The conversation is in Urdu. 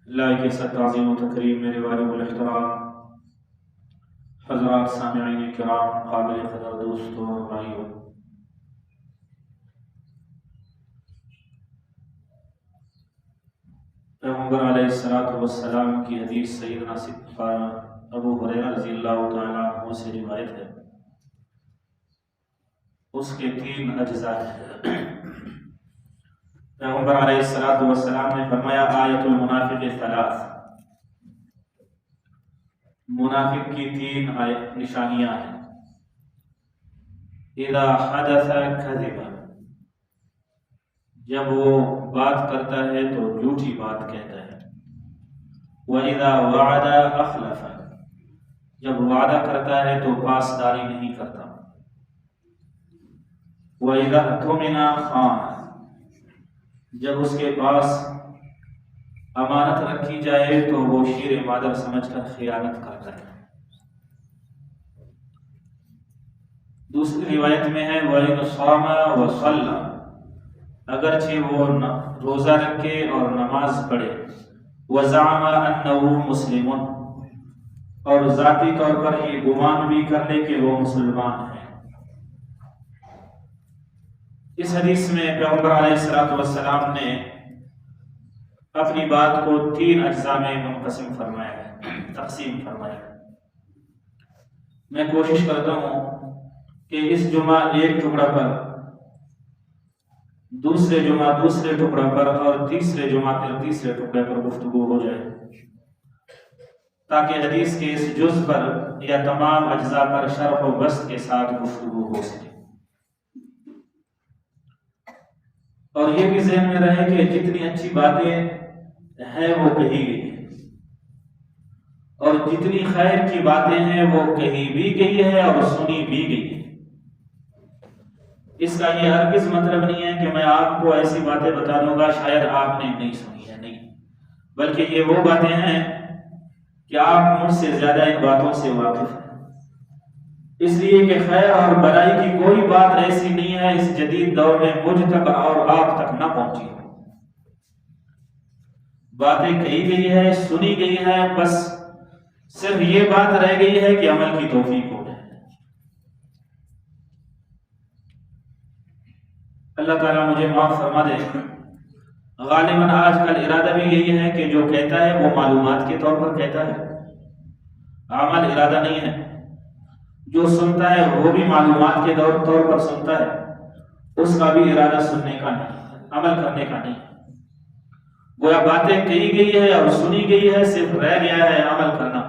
اللہ کے ساتھ تعظیم و تکریم میرے والد الاحترام حضرات سامعین کرام، قابل قدر دوستوں اور بھائیوں، پیغمبر علیہ الصلوۃ والسلام کی حدیث سیدنا ابو ہریرہ رضی اللہ تعالیٰ عنہ سے روایت ہے۔ اس کے 3 اجزاء ہیں۔ پیغمبر علیہ الصلوۃ والسلام نے فرمایا آیت المنافق 3، منافق کی 3 نشانیاں ہیں۔ اذا حدث کذب، جب وہ بات کرتا ہے تو جھوٹی بات کہتا ہے۔ وَإِذَا وَعَدَ أَخْلَفَ، جب وعدہ کرتا ہے تو پاسداری نہیں کرتا۔ وَإِذَا اؤْتُمِنَ خَانَ، جب اس کے پاس امانت رکھی جائے تو وہ شیر مادر سمجھ کر خیانت کرتا ہے۔ دوسری روایت میں ہے وَإِنْ صَامَ وَصَلَّى، اگرچہ وہ روزہ رکھے اور نماز پڑھے۔ وَزَعَمَ أَنَّهُ مُسْلِمٌ، اور ذاتی طور پر یہ گمان بھی کر لے کہ وہ مسلمان ہے۔ اس حدیث میں پیغمبر علیہ الصلوۃ والسلام نے اپنی بات کو 3 اجزاء میں منقسم فرمایا ہے، تقسیم فرمایا ہے۔ میں کوشش کرتا ہوں کہ اس جمعہ ایک ٹکڑا پر، دوسرے جمعہ دوسرے ٹکڑا پر، اور تیسرے جمعہ پھر تیسرے ٹکڑے پر گفتگو ہو جائے، تاکہ حدیث کے اس جز پر یا تمام اجزاء پر شرح و بسط کے ساتھ گفتگو ہو سکے، اور یہ بھی ذہن میں رہے کہ جتنی اچھی باتیں ہیں وہ کہی گئی ہیں، اور جتنی خیر کی باتیں ہیں وہ کہی بھی گئی ہے اور سنی بھی گئی ہے۔ اس کا یہ ہرگز مطلب نہیں ہے کہ میں آپ کو ایسی باتیں بتا دوں گا شاید آپ نے نہیں سنی ہے، نہیں، بلکہ یہ وہ باتیں ہیں کہ آپ مجھ سے زیادہ ان باتوں سے واقف ہیں، اس لیے کہ خیر اور بھلائی کی کوئی بات ایسی نہیں ہے اس جدید دور میں مجھ تک اور آپ تک نہ پہنچی ہو۔ باتیں کہی گئی ہے، سنی گئی ہے، بس صرف یہ بات رہ گئی ہے کہ عمل کی توفیق ہو جائے۔ اللہ تعالیٰ مجھے معاف فرما دے۔ غالباً آج کل ارادہ بھی یہی ہے کہ جو کہتا ہے وہ معلومات کے طور پر کہتا ہے، عمل ارادہ نہیں ہے۔ جو سنتا ہے وہ بھی معلومات کے طور پر سنتا ہے، اس کا بھی ارادہ سننے کا نہیں، عمل کرنے کا نہیں۔ گویا باتیں کہی گئی ہے اور سنی گئی ہے، صرف رہ گیا ہے عمل کرنا۔